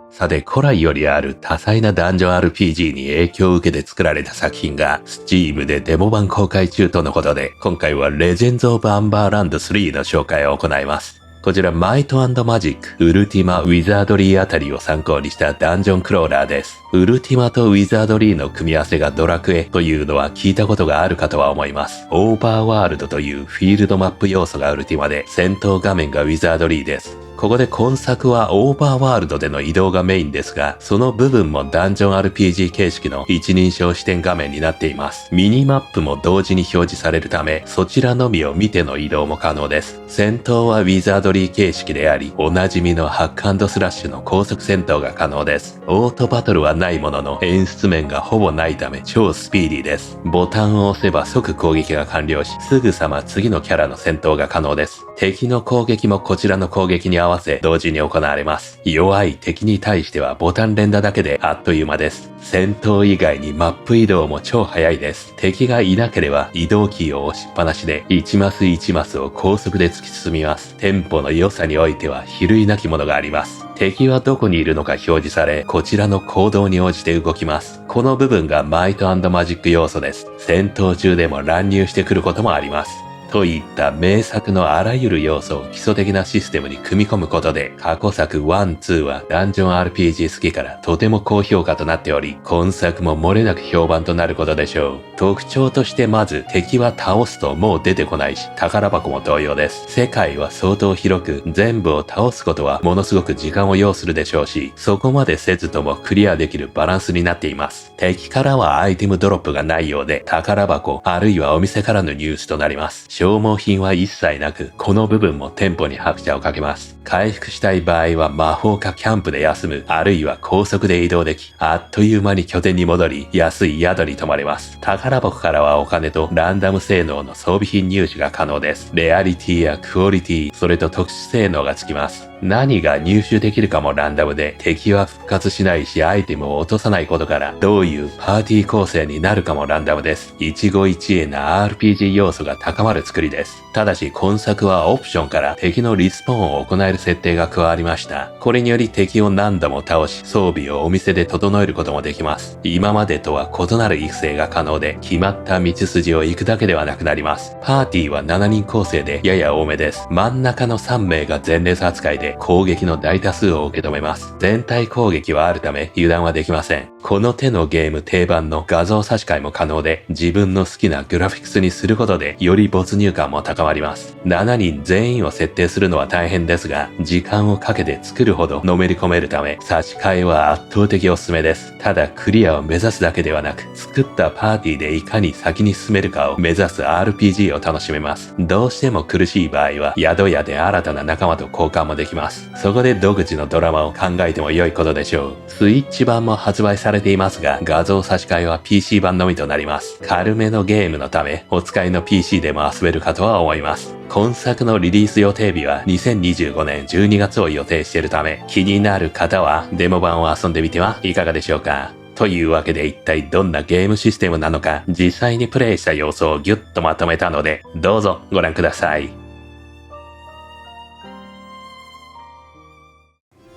さて、古来よりある多彩なダンジョン RPG に影響を受けて作られた作品が Steam でデモ版公開中とのことで、今回は Legends of Amber Land 3の紹介を行います。こちらマイト&マジック、ウルティマ・ウィザードリーあたりを参考にしたダンジョンクローラーです。ウルティマとウィザードリーの組み合わせがドラクエというのは聞いたことがあるかとは思います。オーバーワールドというフィールドマップ要素がウルティマで、戦闘画面がウィザードリーです。ここで今作はオーバーワールドでの移動がメインですが、その部分もダンジョン RPG 形式の一人称視点画面になっています。ミニマップも同時に表示されるため、そちらのみを見ての移動も可能です。戦闘はウィザードリー形式であり、おなじみのハック&スラッシュの高速戦闘が可能です。オートバトルはないものの、演出面がほぼないため超スピーディーです。ボタンを押せば即攻撃が完了し、すぐさま次のキャラの戦闘が可能です。敵の攻撃もこちらの攻撃に合わせ同時に行われます。弱い敵に対してはボタン連打だけであっという間です。戦闘以外にマップ移動も超速いです。敵がいなければ移動キーを押しっぱなしで1マス1マスを高速で突き進みます。テンポの良さにおいては比類なきものがあります。敵はどこにいるのか表示され、こちらの行動に応じて動きます。この部分がマイト&マジック要素です。戦闘中でも乱入してくることもあります。といった名作のあらゆる要素を基礎的なシステムに組み込むことで、過去作1、2はダンジョン RPG 好きからとても高評価となっており、今作も漏れなく評判となることでしょう。特徴としてまず、敵は倒すともう出てこないし、宝箱も同様です。世界は相当広く、全部を倒すことはものすごく時間を要するでしょうし、そこまでせずともクリアできるバランスになっています。敵からはアイテムドロップがないようで、宝箱、あるいはお店からの入手となります。消耗品は一切なく、この部分も店舗に拍車をかけます。回復したい場合は魔法かキャンプで休む、あるいは高速で移動でき、あっという間に拠点に戻り、安い宿に泊まれます。宝箱からはお金とランダム性能の装備品入手が可能です。レアリティやクオリティ、それと特殊性能がつきます。何が入手できるかもランダムで、敵は復活しないしアイテムを落とさないことから、どういうパーティー構成になるかもランダムです。一期一会な RPG 要素が高まる作りです。ただし今作はオプションから敵のリスポーンを行える設定が加わりました。これにより敵を何度も倒し、装備をお店で整えることもできます。今までとは異なる育成が可能で、決まった道筋を行くだけではなくなります。パーティーは7人構成でやや多めです。真ん中の3名が前列扱いで攻撃の大多数を受け止めます。全体攻撃はあるため油断はできません。この手のゲーム定番の画像差し替えも可能で、自分の好きなグラフィックスにすることでより没入感も高まります。7人全員を設定するのは大変ですが、時間をかけて作るほどのめり込めるため、差し替えは圧倒的おすすめです。ただクリアを目指すだけではなく、作ったパーティーでいかに先に進めるかを目指す RPG を楽しめます。どうしても苦しい場合は、宿屋で新たな仲間と交換もできます。そこで独自のドラマを考えても良いことでしょう。スイッチ版も発売されていますが、画像差し替えは PC 版のみとなります。軽めのゲームのため、お使いの PC でも遊べるかとは思います。今作のリリース予定日は2025年12月を予定しているため、気になる方はデモ版を遊んでみてはいかがでしょうか。というわけで一体どんなゲームシステムなのか、実際にプレイした様子をギュッとまとめたので、どうぞご覧ください。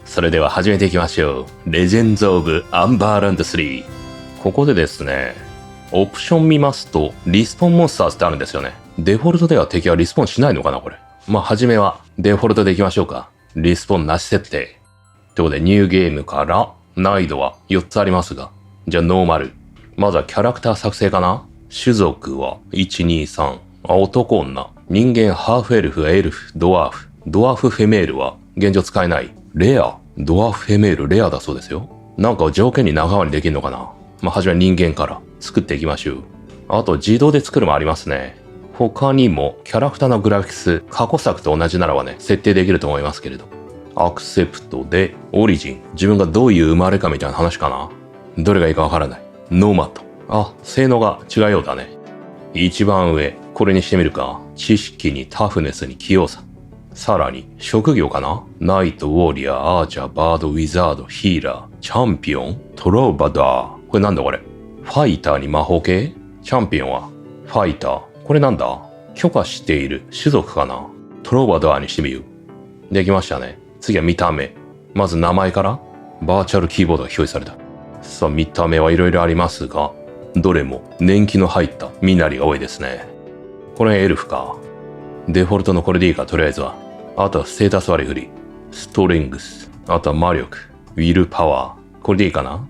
それでは始めていきましょう。Legends of Amber Land 3。ここでですね、オプション見ますと、リスポンモンスターズってあるんですよね。デフォルトでは敵はリスポンしないのかなこれ。初めはデフォルトでいきましょうか。リスポンなし設定。ということで、ニューゲームから、難易度は4つありますが。じゃあ、ノーマル。まずはキャラクター作成かな。種族は、1、2、3。男女。人間、ハーフエルフ、エルフ、ドワーフ。ドワーフフェメールは、現状使えない。レア。ドワーフフェメール、レアだそうですよ。なんか条件に仲間にできるのかな。はじめ人間から作っていきましょう。あと、自動で作るもありますね。他にも、キャラクターのグラフィックス、過去作と同じならばね、設定できると思いますけれど。アクセプトで、オリジン。自分がどういう生まれかみたいな話かな。どれがいいかわからない。ノーマット。性能が違うようだね。一番上、これにしてみるか。知識にタフネスに器用さ。さらに、職業かな。ナイト、ウォーリアー、アーチャー、バード、ウィザード、ヒーラー、チャンピオン、トローバダー。これなんだこれ。ファイターに魔法系。チャンピオンは、ファイター。これなんだ。許可している種族かな。トローバダーにしてみよう。できましたね。次は見た目。まず名前から。バーチャルキーボードが表示された。さあ、見た目はいろいろありますが、どれも年季の入った身なりが多いですね。これエルフか。デフォルトのこれでいいか、とりあえずは。あとはステータス割り振り、ストレングス、あとは魔力、ウィルパワー。これでいいかな。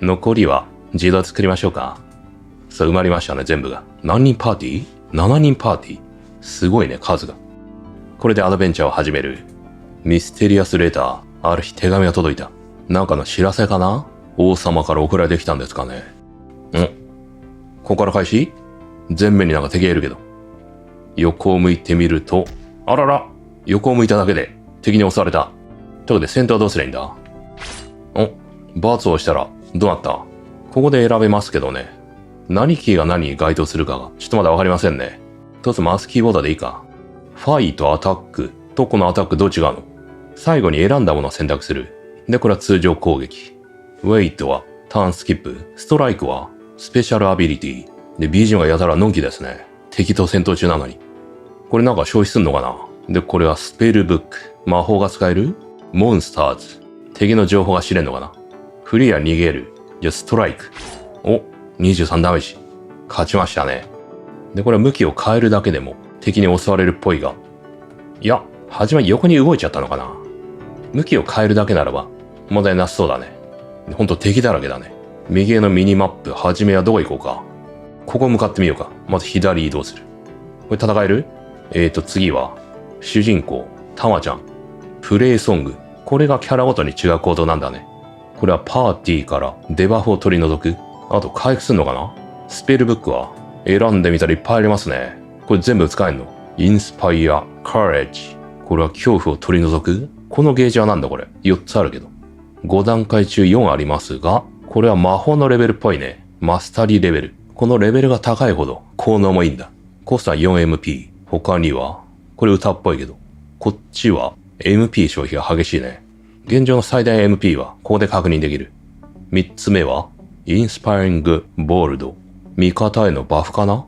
残りは自動で作りましょうか。さあ、埋まりましたね、全部が。何人パーティー ?7 人パーティー。すごいね、数が。これでアドベンチャーを始める。ミステリアスレター。ある日手紙が届いた。なんかの知らせかな。王様から送られてきたんですかね。ここから開始。前面になんか敵がいるけど。横を向いてみると、あらら、横を向いただけで敵に襲われた。ということで先頭はどうすりゃいいんだ。バツを押したらどうなった。ここで選べますけどね。何キーが何に該当するかがちょっとまだわかりませんね。とりあえずマウスキーボードでいいか。ファイとアタックとこのアタックどう違うの。最後に選んだものを選択する。で、これは通常攻撃。ウェイトはターンスキップ。ストライクはスペシャルアビリティ。で、BGM がやたらのんきですね。敵と戦闘中なのに。これなんか消費すんのかな。で、これはスペルブック。魔法が使える。モンスターズ。敵の情報が知れんのかな。フリーは逃げる。じゃあストライク。お、23ダメージ。勝ちましたね。で、これは向きを変えるだけでも敵に襲われるっぽいが。いや、はじめ横に動いちゃったのかな。向きを変えるだけならば問題なさそうだね。ほんと敵だらけだね。右へのミニマップ、はじめはどこ行こうか。ここ向かってみようか。まず左移動する。これ戦える？次は、主人公、タマちゃん。プレイソング。これがキャラごとに違う行動なんだね。これはパーティーからデバフを取り除く。あと回復するのかな。スペルブックは選んでみたらいっぱいありますね。これ全部使えんの。インスパイア、カレッジ。これは恐怖を取り除く。このゲージはなんだこれ。4つあるけど。5段階中4ありますが、これは魔法のレベルっぽいね。マスタリーレベル。このレベルが高いほど効能もいいんだ。コストは 4MP。他には、これ歌っぽいけど。こっちは MP 消費が激しいね。現状の最大 MP はここで確認できる。3つ目は、インスパイリングボールド。味方へのバフかな。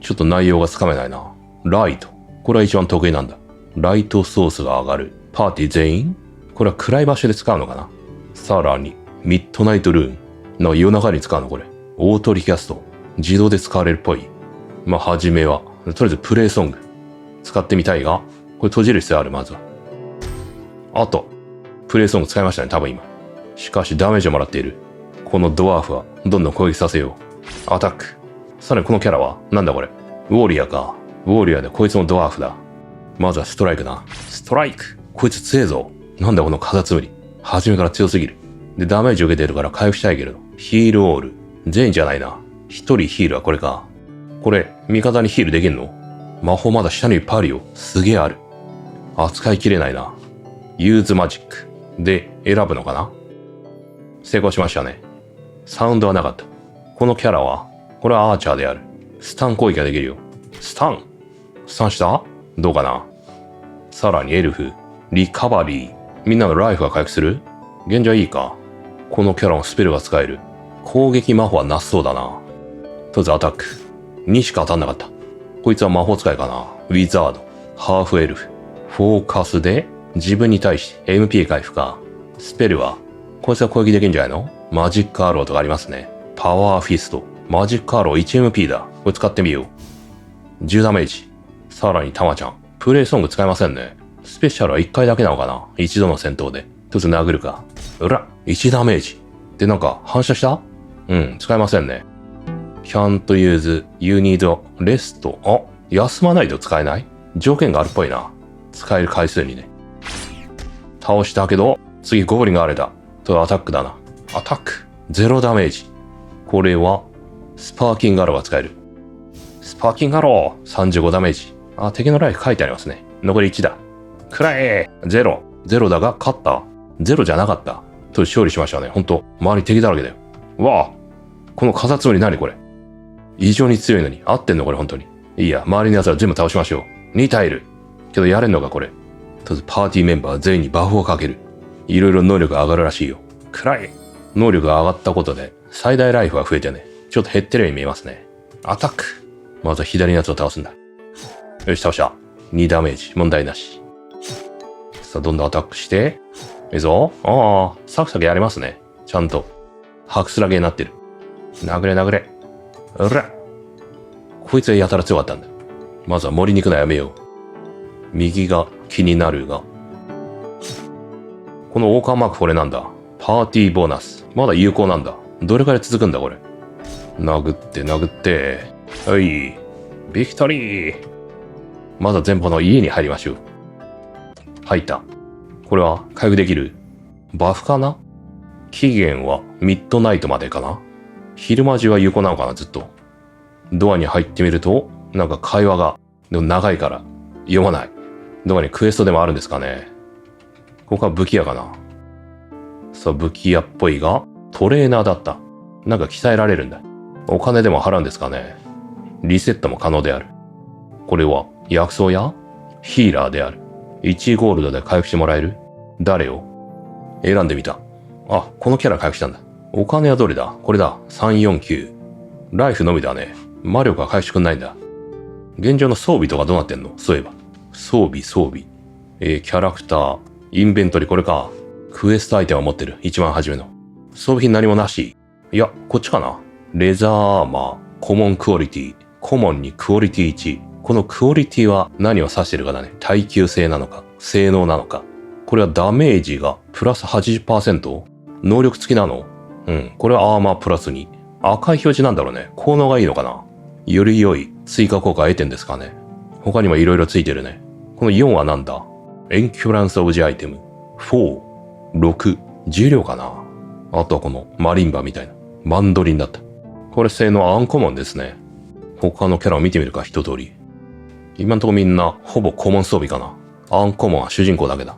ちょっと内容がつかめないな。ライト。これは一番得意なんだ。ライトソースが上がる。パーティー全員？これは暗い場所で使うのかな。さらに、ミッドナイトルーン。の夜中に使うのこれ。オートリキャスト。自動で使われるっぽい。まあ、はじめは、とりあえずプレイソング。使ってみたいが、これ閉じる必要ある、まずは。あと、プレイソング使いましたね、多分今。しかしダメージをもらっている。このドワーフは、どんどん攻撃させよう。アタック。さらにこのキャラは、なんだこれ。ウォーリアーか。ウォーリアーでこいつもドワーフだ。まずはストライクな。ストライク。こいつ強えぞ。なんだこのカタツムリ。初めから強すぎる。で、ダメージ受けてるから回復したいけれど。ヒールオール。全員じゃないな。一人ヒールはこれか。これ、味方にヒールできんの？魔法まだ下にいっぱいあるよ。すげえある。扱いきれないな。ユーズマジック。で、選ぶのかな？成功しましたね。サウンドはなかった。このキャラは、これはアーチャーである。スタン攻撃ができるよ。スタンしたどうかな。さらにエルフ。リカバリー。みんなのライフが回復する？現状はいいか。このキャラもスペルが使える。攻撃魔法はなさそうだな。とりあえずアタック。2しか当たんなかった。こいつは魔法使いかな。ウィザード。ハーフエルフ。フォーカスで自分に対して MP 回復か。スペルは、こいつは攻撃できるんじゃないの？マジックアローとかありますね。パワーフィスト。マジックアロー 1MP だ。これ使ってみよう。10ダメージ。さらにタマちゃん。プレイソング使えませんね。スペシャルは1回だけなのかな？一度の戦闘で。とりあえず殴るか。うら !1 ダメージ。で、なんか反射した？使えませんね。can't use, you need, rest. あ、休まないと使えない？条件があるっぽいな。使える回数にね。倒したけど、次ゴブリンがあれだ。とアタックだな。アタック。0ダメージ。これは、スパーキングアローが使える。スパーキングアロー、35ダメージ。あ、敵のライフ書いてありますね。残り1だ。くらえ !0。0だが、勝った ?0 じゃなかった。と勝利しましたね。ほんと、周り敵だらけだよ。うわあこのカタツムリ何これ。異常に強いのに。合ってんのこれ本当に。いいや、周りの奴ら全部倒しましょう。2体いる。けどやれんのかこれ。とりあえずパーティーメンバー全員にバフをかける。いろいろ能力が上がるらしいよ。くらえ能力が上がったことで、最大ライフが増えてね。ちょっと減ってるように見えますね。アタック。まずは左の奴を倒すんだ。よし、倒した。2ダメージ。問題なし。さあ、どんどんアタックして。いいぞ。ああ、サクサクやりますね。ちゃんと。ハクスラゲになってる。殴れ殴れ。うら。こいつはやたら強かったんだ。まずは森に行くのやめよう。右が気になるが。このオーカーマークこれなんだ。パーティーボーナス。まだ有効なんだ。どれくらい続くんだこれ。殴って殴って。はい。ビクトリー。まだ前方の家に入りましょう。入った。これは回復できる。バフかな？期限はミッドナイトまでかな？昼間中は有効なのかなずっと。ドアに入ってみると、なんか会話が、でも長いから読まない。どこにクエストでもあるんですかね。ここは武器屋かな。さあ武器屋っぽいが、トレーナーだった。なんか鍛えられるんだ。お金でも払うんですかね。リセットも可能である。これは薬草屋？ヒーラーである。1ゴールドで回復してもらえる？誰を？選んでみた。あ、このキャラ回復したんだ。お金はどれだ？これだ。349。ライフのみだね。魔力は回復してくんないんだ。現状の装備とかどうなってんの？そういえば。装備。キャラクター。インベントリこれか。クエストアイテムを持ってる。一番初めの。装備品何もなし。いや、こっちかな。レザーアーマー。コモンクオリティ。コモンにクオリティ1。このクオリティは何を指してるかだね。耐久性なのか、性能なのか。これはダメージがプラス 80%？ 能力付きなの？これはアーマープラス2。赤い表示なんだろうね。効能がいいのかな。より良い追加効果を得てんですかね。他にも色々ついてるね。この4はなんだ？エンキュランスオブジアイテム。4、6、重量かな。あとはこのマリンバみたいな。マンドリンだった。これ性能アンコモンですね。他のキャラを見てみるか、一通り。今んとこみんなほぼコモン装備かな。アンコモンは主人公だけだ。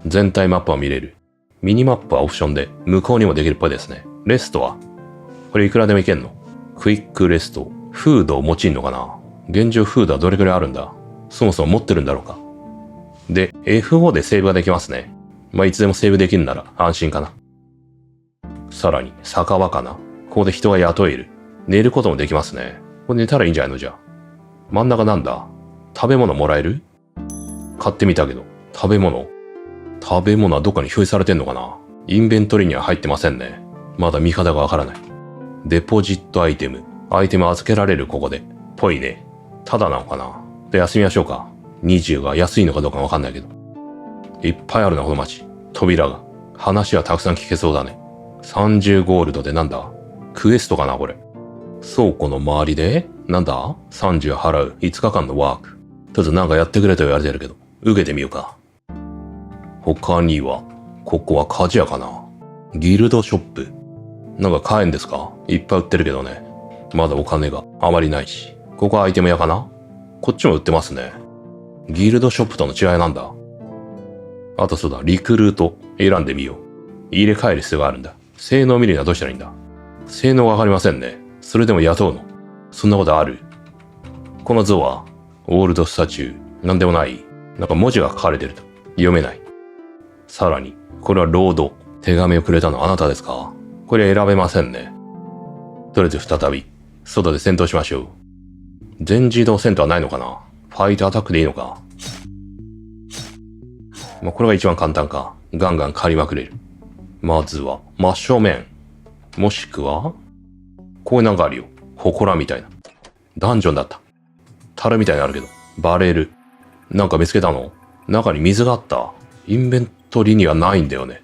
全体マップは見れる。ミニマップはオプションで無効にもできるっぽいですね。レストはこれいくらでもいけんの？クイックレスト。フードを用いんのかな？現状フードはどれくらいあるんだ？そもそも持ってるんだろうか。で、F5 でセーブができますね。まあ、いつでもセーブできるなら安心かな。さらに、酒場かな。ここで人が雇える。寝ることもできますね。これ寝たらいいんじゃないのじゃあ。真ん中なんだ？食べ物もらえる？買ってみたけど。食べ物はどっかに表示されてんのかな？インベントリーには入ってませんね。まだ見方がわからない。デポジットアイテム。アイテム預けられるここで。ぽいね。ただなのかな？で、休みましょうか。20が安いのかどうかわかんないけど。いっぱいあるな、この街。扉が。話はたくさん聞けそうだね。30ゴールドでなんだ？クエストかな、これ。倉庫の周りで、なんだ？ 30 払う。5日間のワーク。とりあえずなんかやってくれと言われてるけど、受けてみようか。他には、ここは鍛冶屋かな。ギルドショップ。なんか買えんですか？いっぱい売ってるけどね。まだお金があまりないし。ここはアイテム屋かな？こっちも売ってますね。ギルドショップとの違いなんだ？あとそうだ、リクルート選んでみよう。入れ替える必要があるんだ。性能を見るにはどうしたらいいんだ？性能がわかりませんね。それでも雇うの？そんなことある？この像は、オールドスタチュー。なんでもない。なんか文字が書かれてると。読めない。さらに、これはロード。手紙をくれたのあなたですか？これ選べませんね。とりあえず再び、外で戦闘しましょう。全自動戦闘はないのかな？ファイトアタックでいいのか？まあ、これが一番簡単か。ガンガン狩りまくれる。まずは、真正面。もしくは、こういうなんかあるよ。祠みたいな。ダンジョンだった。樽みたいなのあるけど。バレル。なんか見つけたの？中に水があった。インベントリにはないんだよね。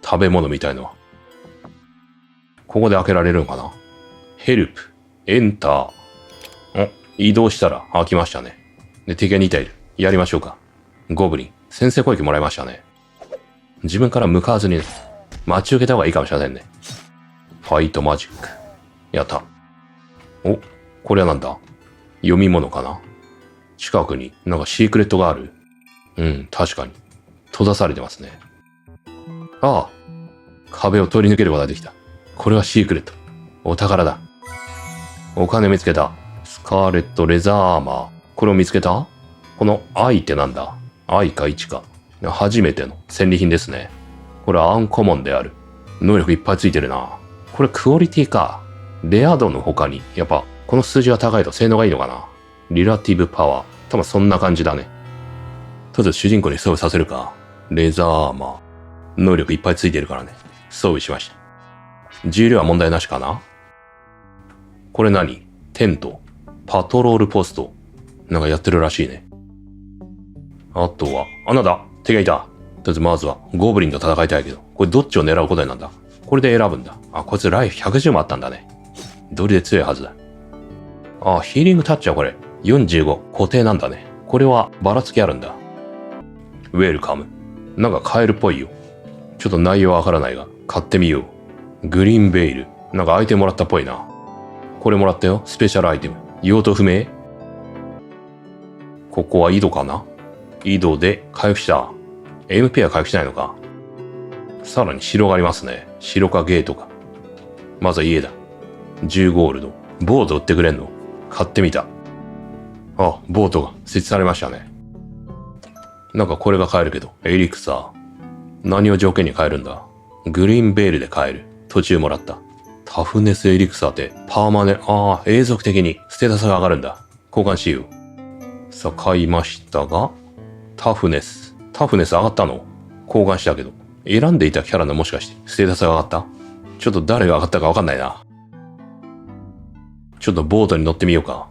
食べ物みたいのは。ここで開けられるのかな？ヘルプ。エンター。移動したら開きましたね。で、敵が2体いる。やりましょうか。ゴブリン。先制攻撃もらいましたね。自分から向かわずに、待ち受けた方がいいかもしれませんね。ファイトマジック。やった。お、これはなんだ？読み物かな？近くになんかシークレットがある。確かに。閉ざされてますね。ああ。壁を取り抜けることができた。これはシークレット。お宝だ。お金見つけた。スカーレットレザーアーマー。これを見つけた？この愛ってなんだ？愛か1か。初めての戦利品ですね。これはアンコモンである。能力いっぱいついてるな。これクオリティか。レア度の他に、やっぱこの数字が高いと性能がいいのかな。リラティブパワー。多分そんな感じだね。とりあえず主人公に装備させるか。レザーアーマー。能力いっぱいついてるからね。装備しました。重量は問題なしかな。これ何？テント。パトロールポスト。なんかやってるらしいね。あとは、なんだ敵がいた。とりあえずまずは、ゴブリンと戦いたいけど、これどっちを狙うことになんだ。これで選ぶんだ。こいつライフ110もあったんだね。どれで強いはずだ。ヒーリングタッチはこれ、45、固定なんだね。これはばらつきあるんだ。ウェルカム。なんかカエルっぽいよ。ちょっと内容わからないが、買ってみよう。グリーンベイル。なんかアイテムもらったっぽいな。これもらったよ。スペシャルアイテム。用途不明。ここは井戸かな。井戸で回復した。MP は回復しないのか。さらに城がありますね。城かゲートか。まずは家だ。10ゴールド。ボート売ってくれんの？買ってみた。ボートが設置されましたね。なんかこれが買えるけど、エリクサー。何を条件に買えるんだ？グリーンベールで買える。途中もらった。タフネスエリクサーってパーマネ、永続的にステータスが上がるんだ。交換しよう。さあ、買いましたが、タフネス上がったの？交換したけど。選んでいたキャラのもしかしてステータスが上がった？ちょっと誰が上がったかわかんないな。ちょっとボートに乗ってみようか。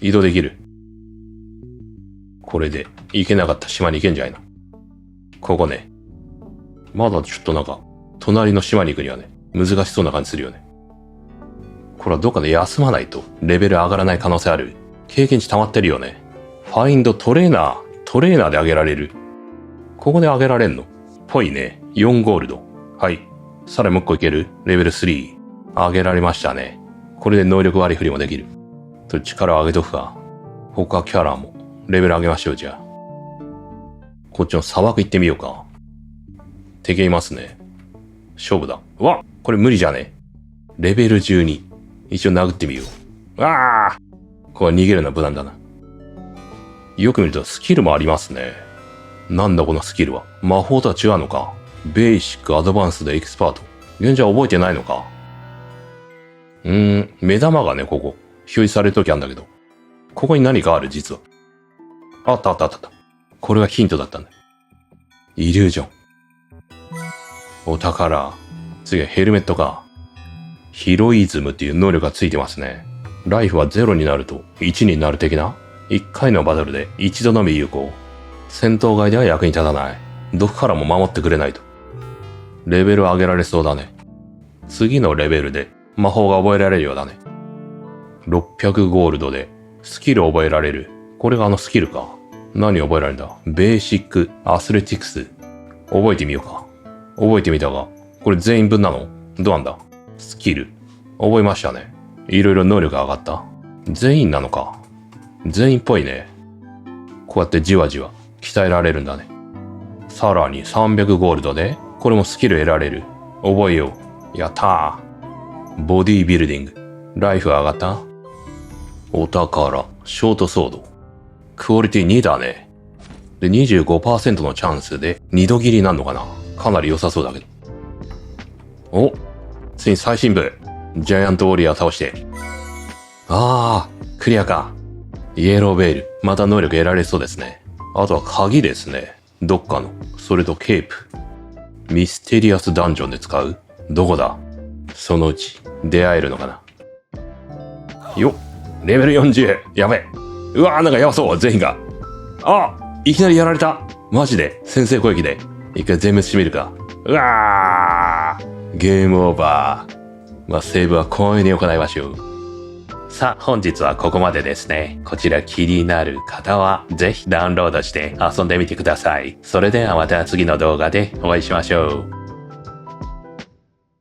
移動できる。これで行けなかった島に行けんじゃないの。ここね。まだちょっとなんか、隣の島に行くにはね、難しそうな感じするよね。これはどっかで休まないとレベル上がらない可能性ある。経験値溜まってるよね。ファインドトレーナーで上げられる。ここで上げられんの？ぽいね。4ゴールド。はい。さらにもう一個いける？レベル3。上げられましたね。これで能力割り振りもできる。力を上げとくか。他キャラもレベル上げましょう、じゃあ。こっちの砂漠行ってみようか。敵いますね。勝負だ。これ無理じゃね？レベル12。一応殴ってみよう。これは逃げるのは無難だな。よく見るとスキルもありますね。なんだこのスキルは。魔法とは違うのか。ベーシック、アドバンスでエキスパート。現状は覚えてないのか。目玉がね、ここ。表示されるときあるんだけど。ここに何かある、実は。あった。これがヒントだったんだ。イリュージョン。お宝。次はヘルメットか。ヒロイズムっていう能力がついてますね。ライフは0になると1になる的な。1回のバトルで一度のみ有効。戦闘外では役に立たない。毒からも守ってくれないと。レベル上げられそうだね。次のレベルで魔法が覚えられるようだね。600ゴールドでスキルを覚えられる。これがスキルか。何覚えられるんだ？ベーシック、アスレティクス。覚えてみようか。覚えてみたが、これ全員分なの？どうなんだ？スキル。覚えましたね。いろいろ能力が上がった。全員なのか。全員っぽいね。こうやってじわじわ鍛えられるんだね。さらに300ゴールドで、これもスキル得られる。覚えよう。やったー。ボディービルディング。ライフ上がった？お宝、ショートソード。クオリティ2だね。で、25% のチャンスで2度切りになるのかな。かなり良さそうだけど。ついに最新部。ジャイアントウォリアー倒して。クリアか。イエローベイル。また能力得られそうですね。あとは鍵ですね。どっかの。それとケープ。ミステリアスダンジョンで使う？どこだ？そのうち出会えるのかな。レベル40。やべえ。なんかやばそう、全員が。いきなりやられた。マジで。先制攻撃で。一回全滅してみるか。ゲームオーバー。セーブは公園に行いましょう。さあ、本日はここまでですね。こちら気になる方は、ぜひダウンロードして遊んでみてください。それではまた次の動画でお会いしましょう。